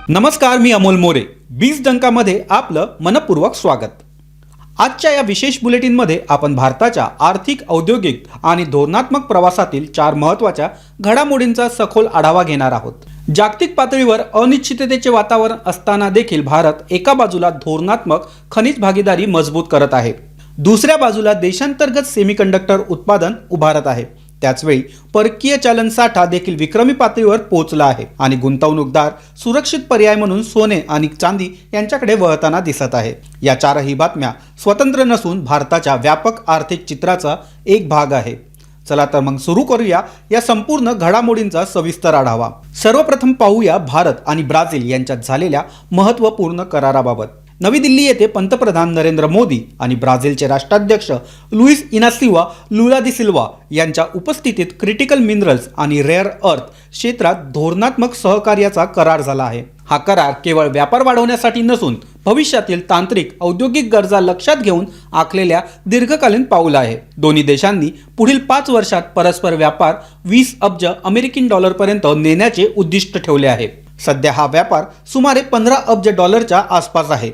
नमस्कार, मी अमोल मोरे. 20 डंकामध्ये आपलं मनपूर्वक स्वागत. आजच्या या विशेष बुलेटिनमध्ये आपण भारताच्या आर्थिक, औद्योगिक आणि धोरणात्मक प्रवासातील 4 महत्त्वाच्या घडामोडींचा सखोल आढावा घेणार आहोत. जागतिक पातळीवर अनिश्चिततेचे वातावरण असताना देखील भारत एका बाजूला धोरणात्मक खनिज भागीदारी मजबूत करत आहे, दुसऱ्या बाजूला देशांतर्गत सेमीकंडक्टर उत्पादन उभारत आहे. त्याचवेळी परकीय चलन साठा देखील विक्रमी पातळीवर पोहोचला आहे आणि गुंतवणूकदार सुरक्षित पर्याय म्हणून सोने आणि चांदी यांच्याकडे वळताना दिसत आहे. या चारही बातम्या स्वतंत्र नसून भारताच्या व्यापक आर्थिक चित्राचा एक भाग आहे. चला तर मग सुरू करूया या संपूर्ण घडामोडींचा सविस्तर आढावा. सर्वप्रथम पाहूया भारत आणि ब्राझील यांच्यात झालेल्या महत्त्वपूर्ण कराराबाबत. नवी दिल्ली येथे पंतप्रधान नरेंद्र मोदी आणि ब्राझीलचे राष्ट्राध्यक्ष लुईस इनासियो लुला दी सिल्वा यांच्या उपस्थितीत क्रिटिकल मिनरल्स आणि रेअर अर्थ क्षेत्रात धोरणात्मक सहकार्याचा करार झाला आहे. हा करार केवळ व्यापार वाढवण्यासाठी नसून भविष्यातील तांत्रिक औद्योगिक गरजा लक्षात घेऊन आखलेल्या दीर्घकालीन पाऊल आहे. दोन्ही देशांनी पुढील 5 वर्षात परस्पर व्यापार 20 अब्ज अमेरिकन डॉलरपर्यंत नेण्याचे उद्दिष्ट ठेवले आहे. सध्या हा व्यापार सुमारे 15 अब्ज डॉलरच्या आसपास आहे.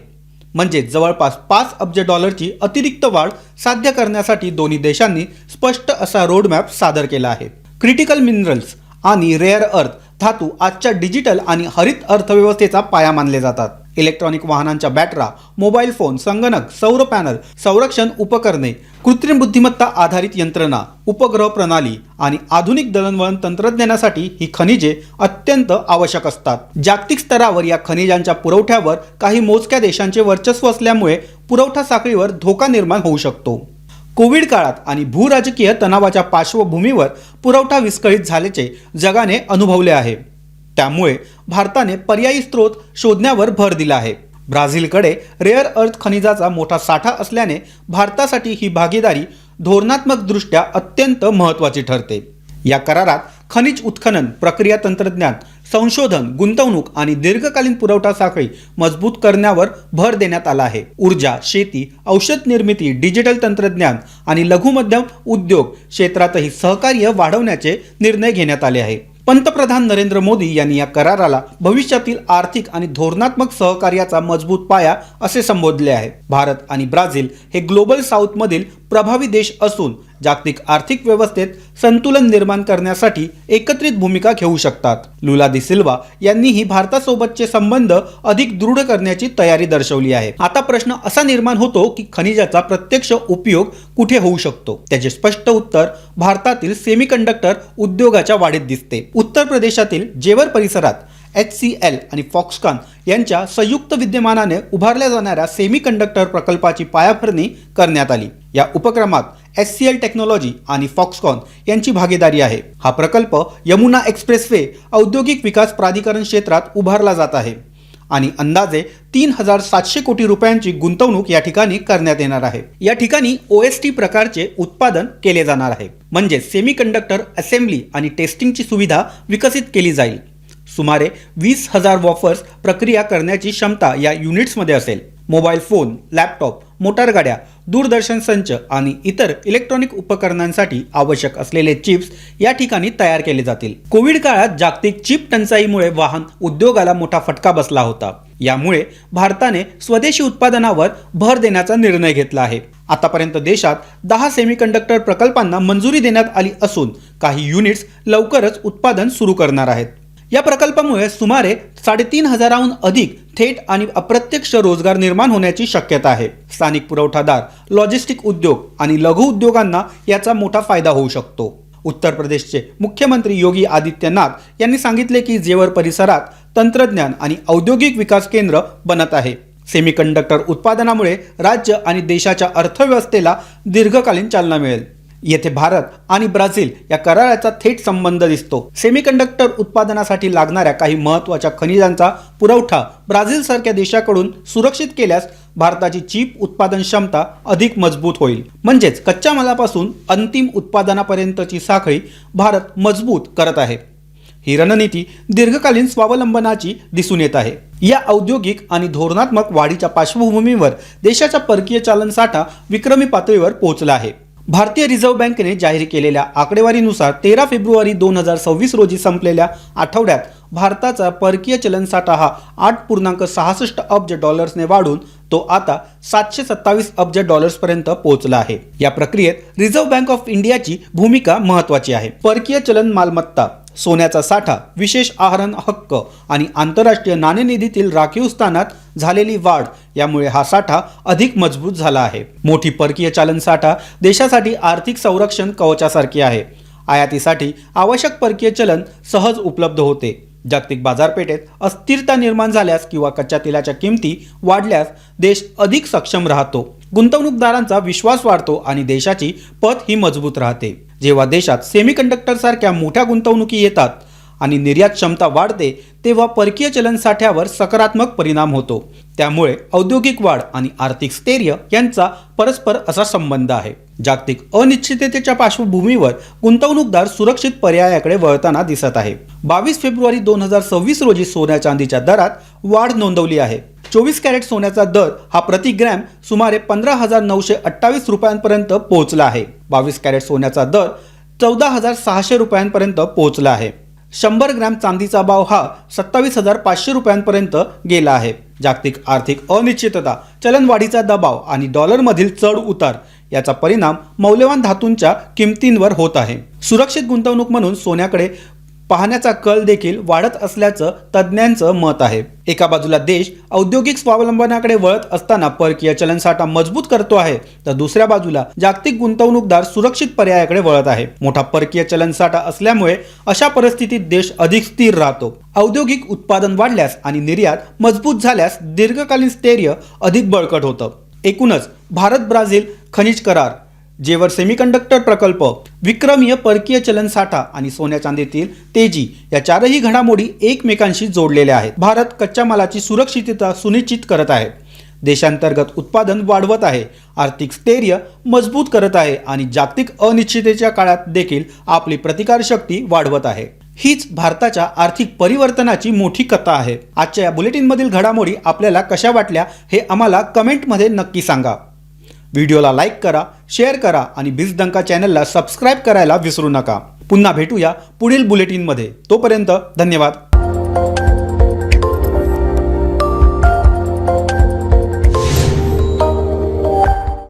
म्हणजे जवळपास 5 अब्ज डॉलरची अतिरिक्त वाढ साध्य करण्यासाठी दोन्ही देशांनी स्पष्ट असा रोडमॅप सादर केला आहे. क्रिटिकल मिनरल्स आणि रेअर अर्थ धातू आजच्या डिजिटल आणि हरित अर्थव्यवस्थेचा पाया मानले जातात. इलेक्ट्रॉनिक वाहनांच्या बॅटरा, मोबाईल फोन, संगणक, सौर पॅनल, संरक्षण उपकरणे, कृत्रिम बुद्धिमत्ता आधारित यंत्रणा, उपग्रह प्रणाली आणि आधुनिक दळणवळण तंत्रज्ञानासाठी ही खनिजे अत्यंत आवश्यक असतात. जागतिक स्तरावर या खनिजांच्या पुरवठ्यावर काही मोजक्या देशांचे वर्चस्व असल्यामुळे पुरवठा साखळीवर धोका निर्माण होऊ शकतो. कोविड काळात आणि भूराजकीय तणावाच्या पार्श्वभूमीवर पुरवठा विस्कळीत झाल्याचे जगाने अनुभवले आहे. त्यामुळे भारताने पर्यायी स्रोत शोधण्यावर भर दिला आहे. ब्राझीलकडे रेअर अर्थ खनिजाचा मोठा साठा असल्याने भारतासाठी ही भागीदारी धोरणात्मकदृष्ट्या अत्यंत महत्त्वाची ठरते. या करारात खनिज उत्खनन, प्रक्रिया तंत्रज्ञान, संशोधन, गुंतवणूक आणि दीर्घकालीन पुरवठा साखळी मजबूत करण्यावर भर देण्यात आला आहे. ऊर्जा, शेती, औषध निर्मिती, डिजिटल तंत्रज्ञान आणि लघु मध्यम उद्योग क्षेत्रातही सहकार्य वाढवण्याचे निर्णय घेण्यात आले आहे. पंतप्रधान नरेंद्र मोदी यांनी या कराराला भविष्यातील आर्थिक आणि धोरणात्मक सहकार्याचा मजबूत पाया असे संबोधले आहे. भारत आणि ब्राझील हे ग्लोबल साऊथमधील प्रभावी देश असून जागतिक आर्थिक व्यवस्थेत संतुलन निर्माण करण्यासाठी एकत्रित भूमिका घेऊ शकतात. लुला दी सिल्वा यांनीही भारतासोबतचे संबंध अधिक दृढ करण्याची तयारी दर्शवली आहे. आता प्रश्न असा निर्माण होतो की खनिजाचा प्रत्यक्ष उपयोग कुठे होऊ शकतो. त्याचे स्पष्ट उत्तर भारतातील सेमीकंडक्टर उद्योगाच्या वाढीत दिसते. उत्तर प्रदेशातील जेवर परिसरात HCL आणि फॉक्सकॉन यांच्या संयुक्त विद्यमानाने उभारल्या जाणाऱ्या सेमीकंडक्टर प्रकल्पाची पायाभरणी करण्यात आली. या उपक्रमात HCL टेक्नॉलॉजी आणि फॉक्सकॉन यांची भागीदारी आहे. हा प्रकल्प यमुना एक्सप्रेसवे औद्योगिक विकास प्राधिकरण क्षेत्रात उभारला जात आहे आणि अंदाजे 3700 कोटी रुपयांची गुंतवणूक या ठिकाणी करण्यात येणार आहे. या ठिकाणी OST प्रकारचे उत्पादन केले जाणार आहे, म्हणजे सेमीकंडक्टर असेंब्ली आणि टेस्टिंगची सुविधा विकसित केली जाईल. सुमारे 20,000 वॉफर्स प्रक्रिया करण्याची क्षमता या युनिट्समध्ये असेल. मोबाईल फोन, लॅपटॉप, मोटारगाड्या, दूरदर्शन संच आणि इतर इलेक्ट्रॉनिक उपकरणांसाठी आवश्यक असलेले चिप्स या ठिकाणी तयार केले जातील. कोविड काळात जागतिक चिप टंचाईमुळे वाहन उद्योगाला मोठा फटका बसला होता. यामुळे भारताने स्वदेशी उत्पादनावर भर देण्याचा निर्णय घेतला आहे. आतापर्यंत देशात 10 सेमीकंडक्टर प्रकल्पांना मंजुरी देण्यात आली असून काही युनिट्स लवकरच उत्पादन सुरू करणार आहेत. या प्रकल्पामुळे सुमारे 3,500हून अधिक थेट आणि अप्रत्यक्ष रोजगार निर्माण होण्याची शक्यता आहे. स्थानिक पुरवठादार, लॉजिस्टिक उद्योग आणि लघु उद्योगांना याचा मोठा फायदा होऊ शकतो. उत्तर प्रदेशचे मुख्यमंत्री योगी आदित्यनाथ यांनी सांगितले की जेवर परिसरात तंत्रज्ञान आणि औद्योगिक विकास केंद्र बनत आहे. सेमीकंडक्टर उत्पादनामुळे राज्य आणि देशाच्या अर्थव्यवस्थेला दीर्घकालीन चालना मिळेल. येथे भारत आणि ब्राझील या कराराचा थेट संबंध दिसतो. सेमीकंडक्टर उत्पादनासाठी लागणाऱ्या काही महत्त्वाच्या खनिजांचा पुरवठा ब्राझीलसारख्या देशाकडून सुरक्षित केल्यास भारताची चिप उत्पादन क्षमता अधिक मजबूत होईल. म्हणजेच कच्च्या मालापासून अंतिम उत्पादनापर्यंतची साखळी भारत मजबूत करत आहे. ही रणनीती दीर्घकालीन स्वावलंबनाची दिसून येत आहे. या औद्योगिक आणि धोरणात्मक वाढीच्या पार्श्वभूमीवर देशाचा परकीय चलन साठा विक्रमी पातळीवर पोहोचला आहे. भारतीय रिझर्व्ह बँकेने जाहीर केलेल्या आकडेवारीनुसार 13 फेब्रुवारी 2026 रोजी संपलेल्या आठवड्यात भारताचा परकीय चलनसाठा हा 8.66 अब्ज डॉलर्सने वाढून तो आता 727 अब्ज डॉलर्सपर्यंत पोहोचला आहे। या प्रक्रियेत रिझर्व्ह बँक ऑफ इंडियाची भूमिका महत्त्वाची आहे। परकीय चलन मालमत्ता, सोन्याचा साठा, विशेष आहरण हक्क आणि आंतरराष्ट्रीय नाणेनिधीतील राखीव स्थानात झालेली वाढ यामुळे हा साठा अधिक मजबूत झाला आहे। मोठी परकीय चलन साठा देशासाठी आर्थिक संरक्षण कवचासारखी आहे। आयातीसाठी आवश्यक परकीय चलन सहज उपलब्ध होते। जागतिक बाजारपेठेत अस्थिरता निर्माण झाल्यास किंवा कच्च्या तेलाच्या किमती वाढल्यास देश अधिक सक्षम राहतो, गुंतवणूकदारांचा विश्वास वाढतो आणि देशाची पत ही मजबूत राहते। जेव्हा देशात सेमीकंडक्टर सारख्या मोठ्या गुंतवणुकी येतात आणि निर्यात क्षमता वाढते तेव्हा परकीय चलन साठ्यावर सकारात्मक परिणाम होतो। त्यामुळे औद्योगिक वाढ आणि आर्थिक स्थैर्य यांचा परस्पर असा संबंध आहे। जागतिक अनिश्चिततेच्या पार्श्वभूमीवर गुंतवणूकदार सुरक्षित पर्यायाकडे वळताना दिसत आहे। 22 फेब्रुवारी 2026 रोजी सोन्या चांदीच्या दरात वाढ नोंदवली आहे। 24 कॅरेट सोन्याचा दर हा प्रति ग्रॅम सुमारे 15,928 रुपयांपर्यंत पोहोचला आहे। 22 कॅरेट सोन्याचा दर 14,600 रुपयांपर्यंत पोहोचला आहे। 100 ग्रॅम चांदीचा भाव हा 27,500 रुपयांपर्यंत गेला आहे। जागतिक आर्थिक अनिश्चितता, चलनवाढीचा दबाव आणि डॉलरमधील चढ उतार याचा परिणाम मौल्यवान धातूंच्या किमतींवर होत आहे। सुरक्षित गुंतवणूक म्हणून सोन्याकडे पाहण्याचा कल देखील वाढत असल्याचं तज्ज्ञांचं मत आहे। एका बाजूला देश औद्योगिक स्वावलंबनाकडे वळत असताना परकीय चलनसाठा मजबूत करतो आहे, तर दुसऱ्या बाजूला जागतिक गुंतवणूकदार सुरक्षित पर्यायाकडे वळत आहे। मोठा परकीय चलनसाठा असल्यामुळे अशा परिस्थितीत देश अधिक स्थिर राहतो। औद्योगिक उत्पादन वाढल्यास आणि निर्यात मजबूत झाल्यास दीर्घकालीन स्थैर्य अधिक बळकट होतं। एकूणच भारत ब्राझील खनिज करार, जेवर सेमीकंडक्टर प्रकल्प, विक्रमीय परकीय चलनसाठा आणि सोन्या चांदीतील तेजी या चारही घडामोडी एकमेकांशी जोडलेल्या आहेत। भारत कच्च्या मालाची सुरक्षितता सुनिश्चित करत आहे, देशांतर्गत उत्पादन वाढवत आहे, आर्थिक स्थैर्य मजबूत करत आहे आणि जागतिक अनिश्चिततेच्या काळात देखील आपली प्रतिकारशक्ती वाढवत आहे। हीच भारताच्या आर्थिक परिवर्तनाची मोठी कथा आहे। आजच्या या बुलेटिनमधील घडामोडी आपल्याला कशा वाटल्या हे आम्हाला कमेंटमध्ये नक्की सांगा। व्हिडिओला लाईक करा, शेअर करा आणि बीजडंका चॅनलला सबस्क्राईब करायला विसरू नका। पुन्हा भेटूया पुढील बुलेटिनमध्ये। तोपर्यंत धन्यवाद।